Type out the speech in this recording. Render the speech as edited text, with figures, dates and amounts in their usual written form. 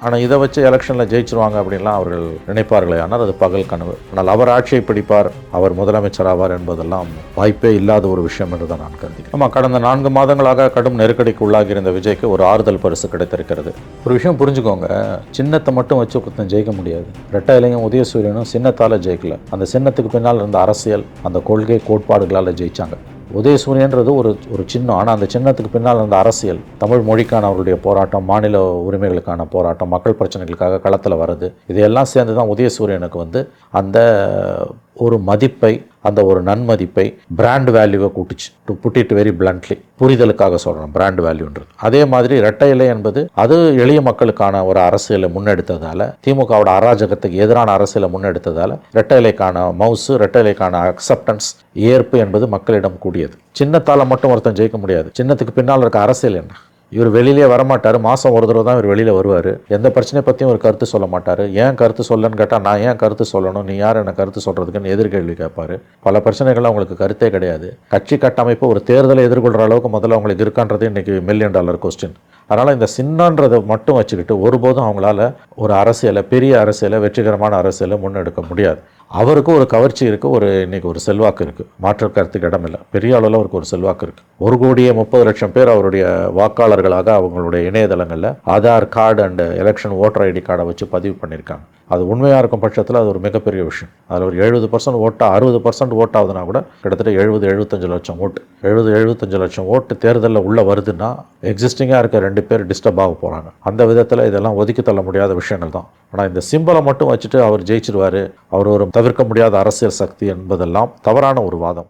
ஆனால் இதை வச்சு எலெக்ஷனில் ஜெயிச்சிருவாங்க அப்படின்லாம் அவர்கள் நினைப்பார்களே, ஆனால் அது பகல் கனவு. ஆனால் அவர் ஆட்சியை பிடிப்பார், அவர் முதலமைச்சர் ஆவார் என்பதெல்லாம் வாய்ப்பே இல்லாத ஒரு விஷயம் என்று தான் நான் கருதுகிறேன். ஆமாம், கடந்த 4 மாதங்களாக கடும் நெருக்கடிக்கு உள்ளாகி இருந்த விஜய்க்கு ஒரு ஆறுதல் பரிசு கிடைத்திருக்கிறது. ஒரு விஷயம் புரிஞ்சுக்கோங்க, சின்னத்தை மட்டும் வச்சு ஒருத்தன் ஜெயிக்க முடியாது. ரெட்டை இலையும் உதயசூரியனும் சின்னத்தால் ஜெயிக்கல, அந்த சின்னத்துக்கு பின்னால் இருந்த அரசியல், அந்த கொள்கை கோட்பாடுகளால் ஜெயிச்சாங்க. உதயசூரியன்றது ஒரு சின்னம், ஆனால் அந்த சின்னத்துக்கு பின்னால் இருந்த அரசியல், தமிழ் மொழிக்கான அவருடைய போராட்டம், மாநில உரிமைகளுக்கான போராட்டம், மக்கள் பிரச்சனைகளுக்காக களத்தில் வர்றது, இதையெல்லாம் சேர்ந்து தான் உதயசூரியனுக்கு அந்த ஒரு மதிப்பை, அந்த ஒரு நன்மதிப்பை, பிராண்ட் வேல்யூவை கூட்டுச்சு. To put it very bluntly, புரிதலுக்காக சொல்கிறோம் பிராண்ட் வேல்யூன்றது. அதே மாதிரி இரட்டை இலை என்பது அது எளிய மக்களுக்கான ஒரு அரசியலை முன்னெடுத்ததால், திமுகவோட அராஜகத்துக்கு எதிரான அரசியலை முன்னெடுத்ததால் இரட்டை இலைக்கான மவுசு, இரட்டை இலைக்கான அக்செப்டன்ஸ், ஏற்பு என்பது மக்களிடம் கூடியது. சின்னத்தால் மட்டும் ஒருத்தன் ஜெயிக்க முடியாது. சின்னத்துக்கு பின்னால் இருக்க அரசியல் என்ன? இவர் வெளியிலே வரமாட்டார், மாதம் ஒரு தடவை தான் இவர் வெளியில் வருவார். எந்த பிரச்சனையை பற்றியும் ஒரு கருத்து சொல்ல மாட்டார். ஏன் கருத்து சொல்லன்னு கேட்டால், நான் ஏன் கருத்து சொல்லணும், நீ யார் என்ன கருத்து சொல்கிறதுக்குன்னு எதிர்கேள்வி கேட்பார். பல பிரச்சனைகள் அவங்களுக்கு கருத்தே கிடையாது. கட்சி கட்டமைப்பு ஒரு தேர்தலை எதிர்கொள்கிற அளவுக்கு முதல்ல அவங்களுக்கு இருக்கான்றது இன்றைக்கி $1 மில்லியன் கொஸ்டின். அதனால் இந்த சின்னன்றதை மட்டும் வச்சுக்கிட்டு ஒருபோதும் அவங்களால ஒரு அரசியலை, பெரிய அரசியலை, வெற்றிகரமான அரசியலை முன்னெடுக்க முடியாது. அவருக்கு ஒரு கவர்ச்சி இருக்குது, இன்றைக்கி ஒரு செல்வாக்கு இருக்குது, மாற்று கருத்துக்கு இடமில்லை. பெரிய அளவில் அவருக்கு ஒரு செல்வாக்கு இருக்குது. 1,30,00,000 பேர் அவருடைய வாக்காளர்களாக அவங்களுடைய இணையதளங்களில் Aadhaar card and election voter ID கார்டை வச்சு பதிவு பண்ணியிருக்காங்க. அது உண்மையாக இருக்கும் பட்சத்தில் அது ஒரு மிகப்பெரிய விஷயம். அதில் ஒரு 70% ஓட்டாக 60% ஓட்டாகுதுன்னா கூட கிட்டத்தட்ட 70-75 லட்சம் ஓட்டு, 70-75 லட்சம் ஓட்டு தேர்தலில் உள்ளே வருதுன்னா எக்ஸிஸ்டிங்காக இருக்க 2 பேர் டிஸ்டர்ப் ஆக போகிறாங்க. அந்த விதத்தில் இதெல்லாம் ஒதுக்கி தள்ள முடியாத விஷயங்கள் தான். ஆனால் இந்த சிம்பலை மட்டும் வச்சுட்டு அவர் ஜெயிச்சிருவார், அவர் ஒரு தவிர்க்க முடியாத அரசியல் சக்தி என்பதெல்லாம் தவறான ஒரு வாதம்.